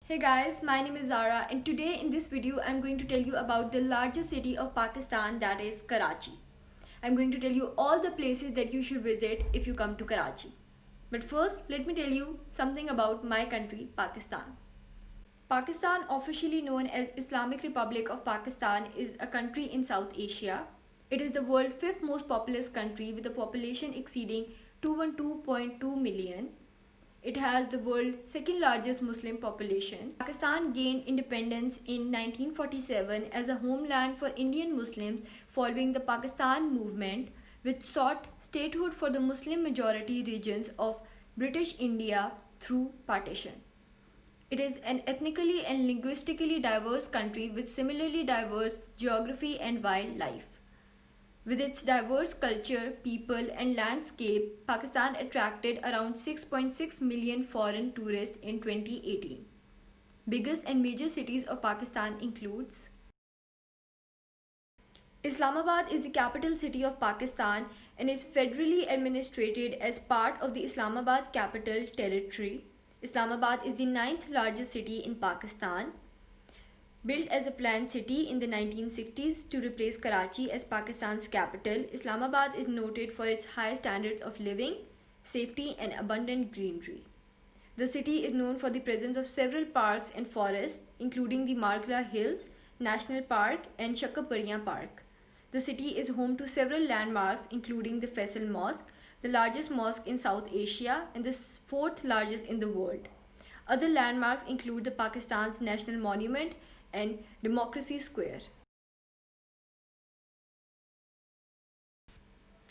Hey guys, my name is Zara and today in this video I'm going to tell you about the largest city of Pakistan, that is Karachi. I'm going to tell you all the places that you should visit if you come to Karachi. But first, let me tell you something about my country, Pakistan. Pakistan, officially known as Islamic Republic of Pakistan, is a country in South Asia. It is the world's fifth most populous country with a population exceeding 212.2 million. It has the world's second largest Muslim population. Pakistan gained independence in 1947 as a homeland for Indian Muslims following the Pakistan movement, which sought statehood for the Muslim majority regions of British India through partition. It is an ethnically and linguistically diverse country with similarly diverse geography and wildlife. With its diverse culture, people, and landscape, Pakistan attracted around 6.6 million foreign tourists in 2018. Biggest and major cities of Pakistan includes Islamabad is the capital city of Pakistan and is federally administered as part of the Islamabad Capital Territory. Islamabad is the ninth largest city in Pakistan. Built as a planned city in the 1960s to replace Karachi as Pakistan's capital, Islamabad is noted for its high standards of living, safety, and abundant greenery. The city is known for the presence of several parks and forests, including the Margla Hills National Park and Shakapuriya Park. The city is home to several landmarks, including the Faisal Mosque, the largest mosque in South Asia and the fourth largest in the world. Other landmarks include the Pakistan's National Monument and Democracy Square.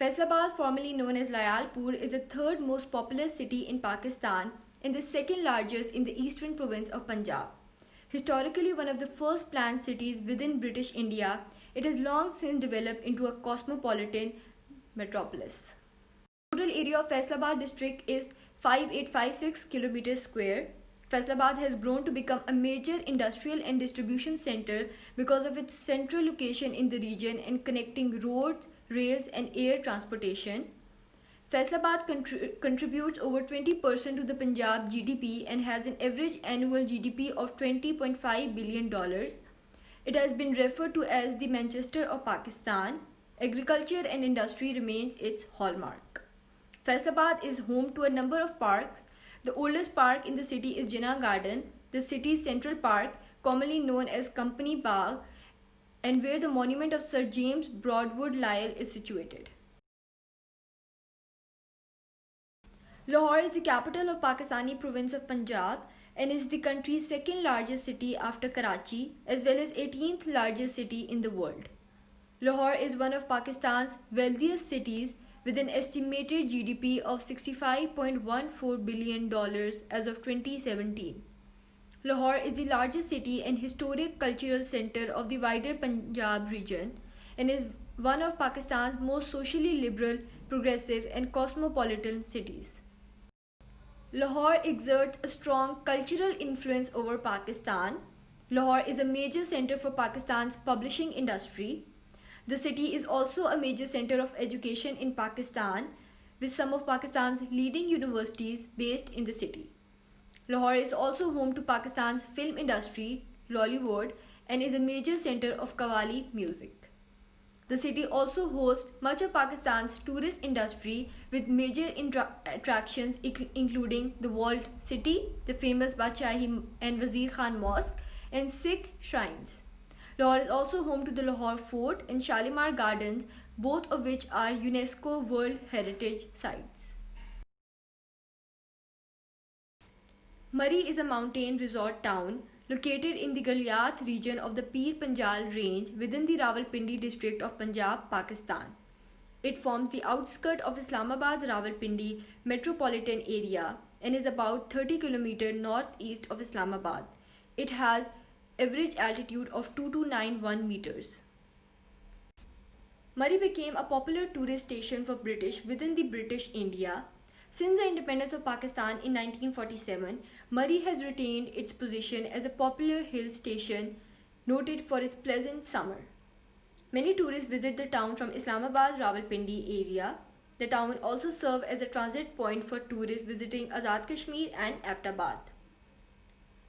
Faisalabad, formerly known as Layalpur, is the third most populous city in Pakistan and the second largest in the eastern province of Punjab. Historically one of the first planned cities within British India, it has long since developed into a cosmopolitan metropolis. The total area of Faisalabad district is 5856 km square. Faisalabad has grown to become a major industrial and distribution center because of its central location in the region and connecting roads, rails, and air transportation. Faisalabad contributes over 20% to the Punjab GDP and has an average annual GDP of $20.5 billion. It has been referred to as the Manchester of Pakistan. Agriculture and industry remains its hallmark. Faisalabad is home to a number of parks. The oldest park in the city is Jinnah Garden, the city's central park, commonly known as Company Bagh, and where the monument of Sir James Broadwood Lyle is situated. Lahore is the capital of Pakistani province of Punjab and is the country's second largest city after Karachi, as well as 18th largest city in the world. Lahore is one of Pakistan's wealthiest cities with an estimated GDP of $65.14 billion as of 2017. Lahore is the largest city and historic cultural center of the wider Punjab region and is one of Pakistan's most socially liberal, progressive, and cosmopolitan cities. Lahore exerts a strong cultural influence over Pakistan. Lahore is a major center for Pakistan's publishing industry. The city is also a major center of education in Pakistan, with some of Pakistan's leading universities based in the city. Lahore is also home to Pakistan's film industry, Lollywood, and is a major center of Qawwali music. The city also hosts much of Pakistan's tourist industry with major attractions including the Walled City, the famous Badshahi and Wazir Khan Mosque, and Sikh shrines. Lahore is also home to the Lahore Fort and Shalimar Gardens, both of which are UNESCO World Heritage Sites. Murree is a mountain resort town located in the Galyat region of the Pir Panjal range within the Rawalpindi district of Punjab, Pakistan. It forms the outskirts of Islamabad-Rawalpindi metropolitan area and is about 30 km northeast of Islamabad. It has average altitude of 2291 meters. Murree became a popular tourist station for British within the British India. Since the independence of Pakistan in 1947, Murree has retained its position as a popular hill station noted for its pleasant summer. Many tourists visit the town from Islamabad-Rawalpindi area. The town also serves as a transit point for tourists visiting Azad Kashmir and Abbottabad.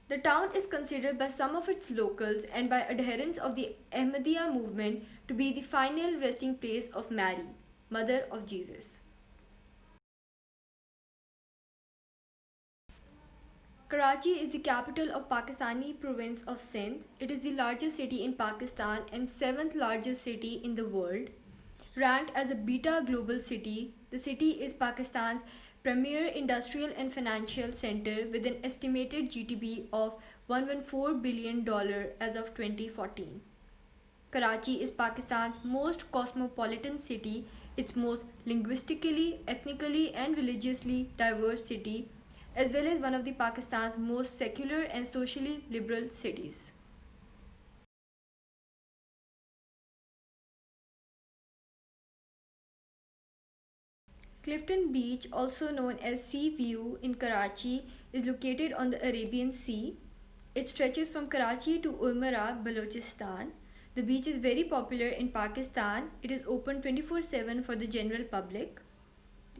The town is considered by some of its locals and by adherents of the Ahmadiyya movement to be the final resting place of Mary, Mother of Jesus. Karachi is the capital of Pakistani province of Sindh. It is the largest city in Pakistan and seventh largest city in the world. Ranked as a Beta Global City, the city is Pakistan's premier industrial and financial center with an estimated GDP of $114 billion as of 2014. Karachi is Pakistan's most cosmopolitan city, its most linguistically, ethnically, and religiously diverse city, as well as one of the Pakistan's most secular and socially liberal cities. Clifton Beach, also known as Sea View in Karachi, is located on the Arabian Sea. It stretches from Karachi to Urmara, Balochistan. The beach is very popular in Pakistan. It is open 24/7 for the general public.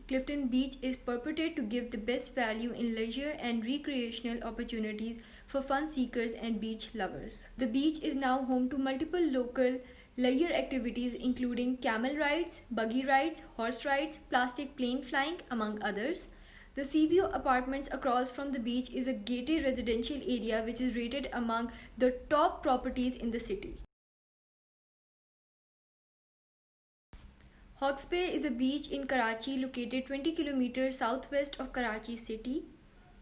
Clifton Beach is purported to give the best value in leisure and recreational opportunities for fun seekers and beach lovers. The beach is now home to multiple local leisure activities including camel rides, buggy rides, horse rides, plastic plane flying, among others. The Seaview Apartments across from the beach is a gated residential area which is rated among the top properties in the city. Hawke's Bay is a beach in Karachi located 20 kilometers southwest of Karachi city.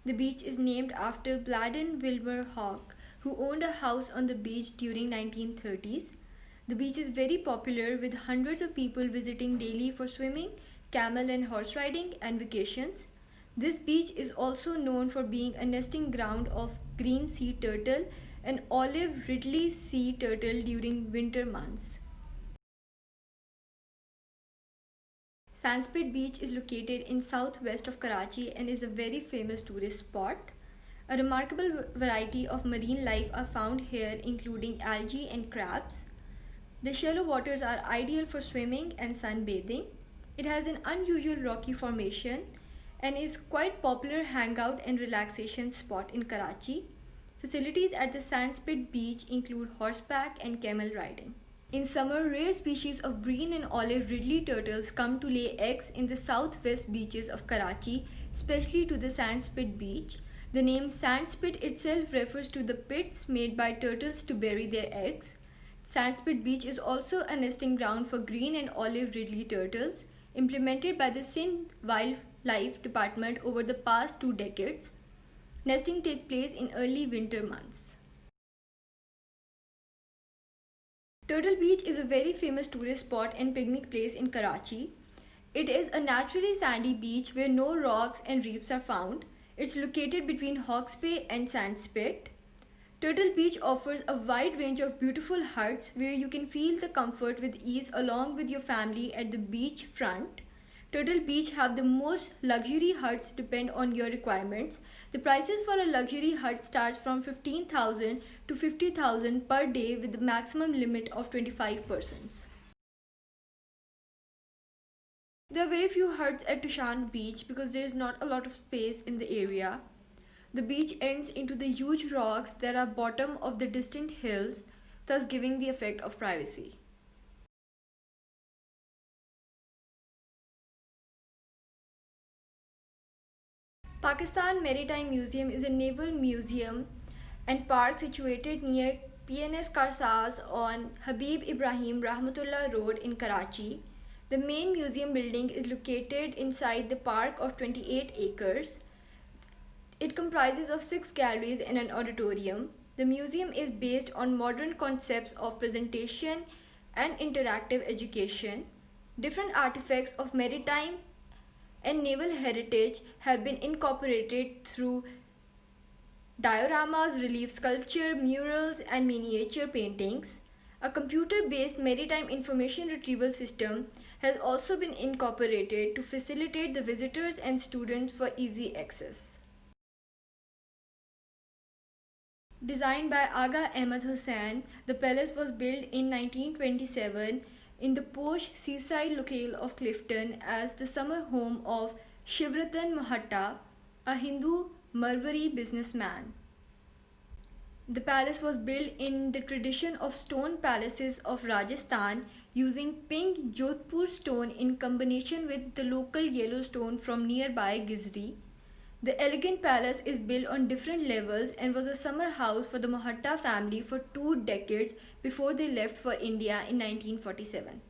The beach is named after Bladden Wilbur Hawke, who owned a house on the beach during 1930s. The beach is very popular with hundreds of people visiting daily for swimming, camel and horse riding and vacations. This beach is also known for being a nesting ground of green sea turtle and olive ridley sea turtle during winter months. Sandspit Beach is located in southwest of Karachi and is a very famous tourist spot. A remarkable variety of marine life are found here including algae and crabs. The shallow waters are ideal for swimming and sunbathing. It has an unusual rocky formation and is quite popular hangout and relaxation spot in Karachi. Facilities at the Sandspit Beach include horseback and camel riding. In summer, rare species of green and olive ridley turtles come to lay eggs in the southwest beaches of Karachi, especially to the Sandspit Beach. The name Sandspit itself refers to the pits made by turtles to bury their eggs. Sandspit Beach is also a nesting ground for green and olive ridley turtles, implemented by the Sindh Wildlife Department over the past 2 decades. Nesting takes place in early winter months. Turtle Beach is a very famous tourist spot and picnic place in Karachi. It is a naturally sandy beach where no rocks and reefs are found. It's located between Hawke's Bay and Sandspit. Turtle Beach offers a wide range of beautiful huts where you can feel the comfort with ease along with your family at the beach front. Turtle Beach have the most luxury huts depend on your requirements. The prices for a luxury hut starts from 15,000 to 50,000 per day with the maximum limit of 25 persons. There are very few huts at Tushan Beach because there is not a lot of space in the area. The beach ends into the huge rocks that are bottom of the distant hills, thus giving the effect of privacy. Pakistan Maritime Museum is a naval museum and park situated near PNS Karsaz on Habib Ibrahim Rahmatullah Road in Karachi. The main museum building is located inside the park of 28 acres. It comprises of 6 galleries and an auditorium. The museum is based on modern concepts of presentation and interactive education. Different artifacts of maritime and naval heritage have been incorporated through dioramas, relief sculpture, murals, and miniature paintings. A computer-based maritime information retrieval system has also been incorporated to facilitate the visitors and students for easy access. Designed by Aga Ahmad Hussain, the palace was built in 1927 in the posh seaside locale of Clifton as the summer home of Shivratan Mohatta, a Hindu Marwari businessman. The palace was built in the tradition of stone palaces of Rajasthan using pink Jodhpur stone in combination with the local yellow stone from nearby Gizri. The elegant palace is built on different levels and was a summer house for the Mohatta family for 2 decades before they left for India in 1947.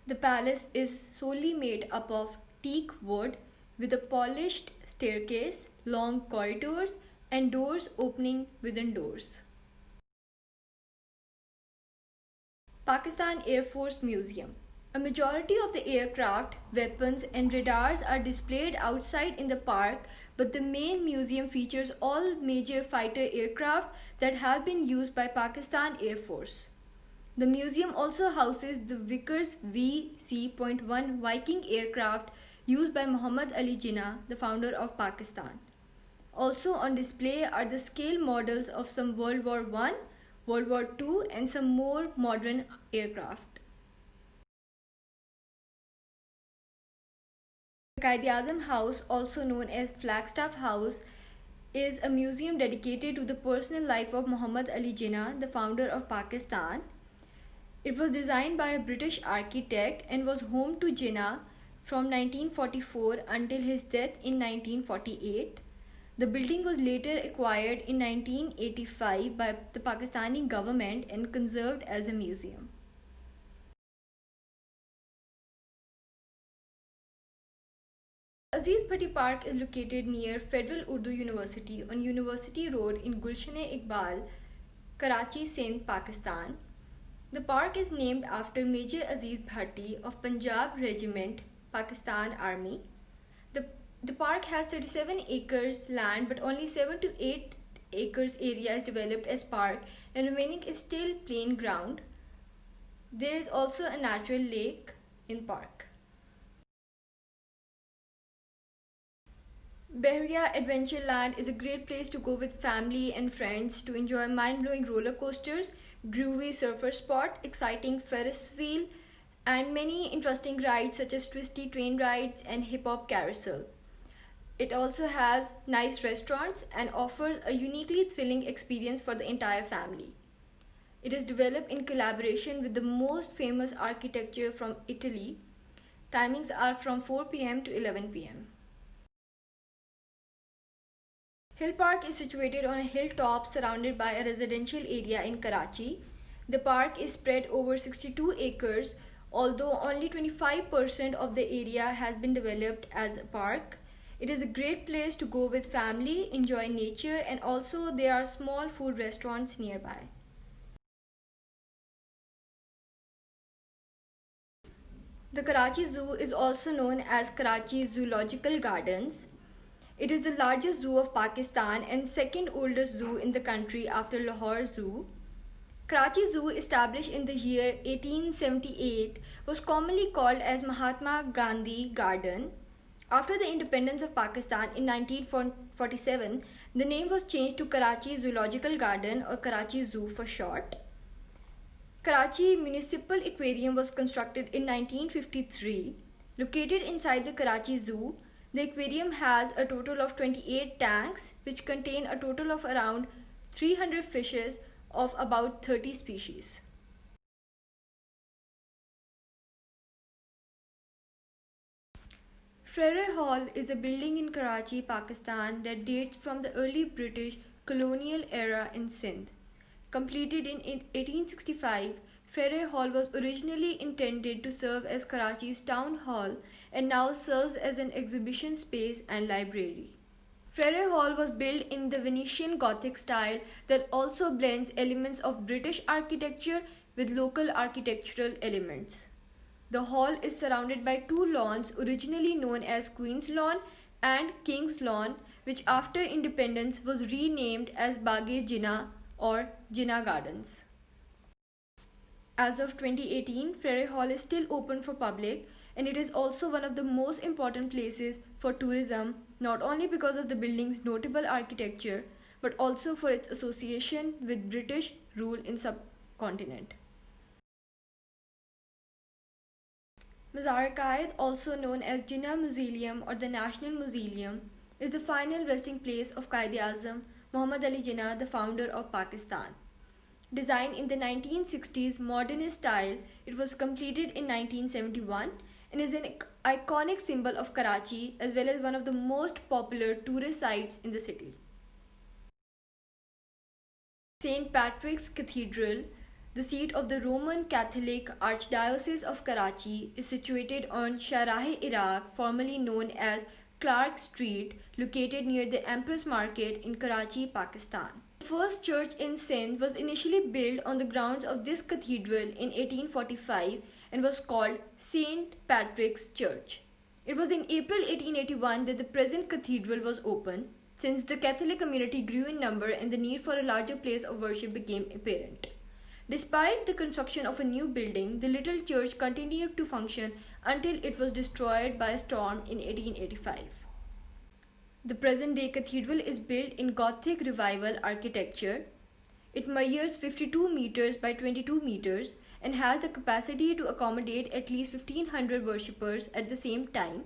The palace is solely made up of teak wood with a polished staircase, long corridors, and doors opening within doors. Pakistan Air Force Museum. A majority of the aircraft, weapons, and radars are displayed outside in the park, but the main museum features all major fighter aircraft that have been used by Pakistan Air Force. The museum also houses the Vickers VC.1 Viking aircraft used by Muhammad Ali Jinnah, the founder of Pakistan. Also on display are the scale models of some World War I, World War II, and some more modern aircraft. The Quaid-e-Azam House, also known as Flagstaff House, is a museum dedicated to the personal life of Muhammad Ali Jinnah, the founder of Pakistan. It was designed by a British architect and was home to Jinnah from 1944 until his death in 1948. The building was later acquired in 1985 by the Pakistani government and conserved as a museum. Aziz Bhatti Park is located near Federal Urdu University on University Road in Gulshan-e-Iqbal, Karachi, Sindh, Pakistan. The park is named after Major Aziz Bhatti of Punjab Regiment, Pakistan Army. The park has 37 acres land, but only 7 to 8 acres area is developed as park and remaining is still plain ground. There is also a natural lake in park. Bahria Adventureland is a great place to go with family and friends to enjoy mind-blowing roller coasters, groovy surfer spot, exciting Ferris wheel, and many interesting rides such as twisty train rides and hip-hop carousel. It also has nice restaurants and offers a uniquely thrilling experience for the entire family. It is developed in collaboration with the most famous architecture from Italy. Timings are from 4 p.m. to 11 p.m. Hill Park is situated on a hilltop surrounded by a residential area in Karachi. The park is spread over 62 acres, although only 25% of the area has been developed as a park. It is a great place to go with family, enjoy nature, and also there are small food restaurants nearby. The Karachi Zoo is also known as Karachi Zoological Gardens. It is the largest zoo of Pakistan and second oldest zoo in the country after Lahore Zoo. Karachi Zoo, established in the year 1878, was commonly called as Mahatma Gandhi Garden. After the independence of Pakistan in 1947, the name was changed to Karachi Zoological Garden or Karachi Zoo for short. Karachi Municipal Aquarium was constructed in 1953. Located inside the Karachi Zoo, the aquarium has a total of 28 tanks which contain a total of around 300 fishes of about 30 species. Frere Hall is a building in Karachi, Pakistan that dates from the early British colonial era in Sindh. Completed in 1865, Frere Hall was originally intended to serve as Karachi's town hall and now serves as an exhibition space and library. Frere Hall was built in the Venetian Gothic style that also blends elements of British architecture with local architectural elements. The hall is surrounded by two lawns originally known as Queen's Lawn and King's Lawn, which after independence was renamed as Bagh-e-Jinnah or Jinnah Gardens. As of 2018, Frere Hall is still open for public and it is also one of the most important places for tourism, not only because of the building's notable architecture but also for its association with British rule in subcontinent. Mazar-e-Qaid, also known as Jinnah Mausoleum or the National Mausoleum, is the final resting place of Quaid-e-Azam, Muhammad Ali Jinnah, the founder of Pakistan. Designed in the 1960s modernist style, it was completed in 1971 and is an iconic symbol of Karachi as well as one of the most popular tourist sites in the city. St. Patrick's Cathedral, the seat of the Roman Catholic Archdiocese of Karachi, is situated on Sharae-Iraq, formerly known as Clark Street, located near the Empress Market in Karachi, Pakistan. The first church in Sindh was initially built on the grounds of this cathedral in 1845 and was called St. Patrick's Church. It was in April 1881 that the present cathedral was opened, since the Catholic community grew in number and the need for a larger place of worship became apparent. Despite the construction of a new building, the little church continued to function until it was destroyed by a storm in 1885. The present-day cathedral is built in Gothic Revival architecture. It measures 52 meters by 22 meters and has the capacity to accommodate at least 1,500 worshippers at the same time.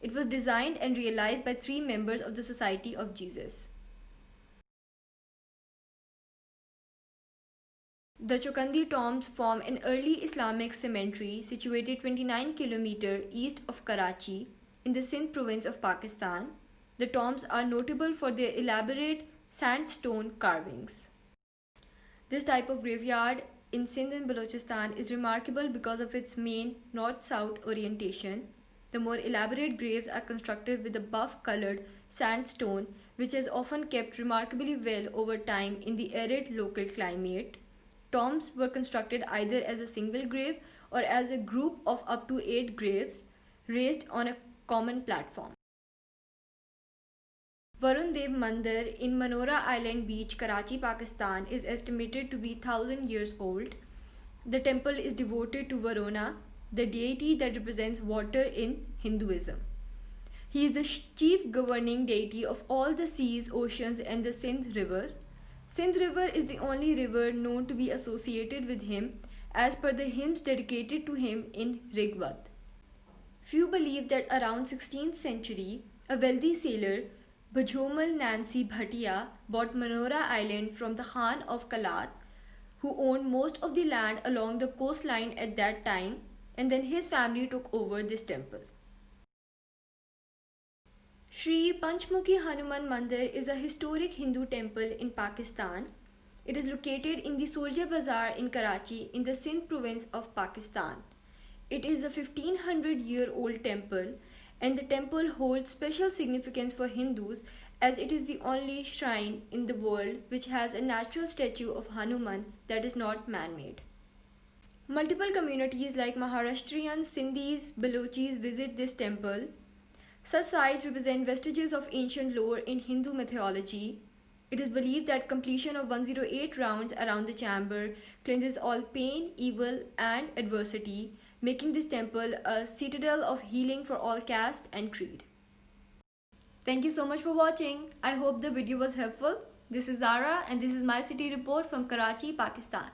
It was designed and realized by 3 members of the Society of Jesus. The Chokandi tombs form an early Islamic cemetery situated 29 km east of Karachi in the Sindh province of Pakistan. The tombs are notable for their elaborate sandstone carvings. This type of graveyard in Sindh and Balochistan is remarkable because of its main north-south orientation. The more elaborate graves are constructed with a buff-colored sandstone, which has often kept remarkably well over time in the arid local climate. Tombs were constructed either as a single grave or as a group of up to 8 graves raised on a common platform. Varun Dev Mandir in Manora Island Beach, Karachi, Pakistan is estimated to be 1,000 years old. The temple is devoted to Varuna, the deity that represents water in Hinduism. He is the chief governing deity of all the seas, oceans and the Sindh River. Sindh River is the only river known to be associated with him as per the hymns dedicated to him in Rigved. Few believe that around 16th century, a wealthy sailor, Bajhomal Nancy Bhatia, bought Manora Island from the Khan of Kalat, who owned most of the land along the coastline at that time, and then his family took over this temple. Shri Panchmukhi Hanuman Mandir is a historic Hindu temple in Pakistan. It is located in the Soldier Bazaar in Karachi in the Sindh province of Pakistan. It is a 1500-year-old temple, and the temple holds special significance for Hindus as it is the only shrine in the world which has a natural statue of Hanuman that is not man-made. Multiple communities like Maharashtrians, Sindhis, Balochis visit this temple. Such sites represent vestiges of ancient lore in Hindu mythology. It is believed that completion of 108 rounds around the chamber cleanses all pain, evil, and adversity, making this temple a citadel of healing for all caste and creed. Thank you so much for watching. I hope the video was helpful. This is Zara and this is my city report from Karachi, Pakistan.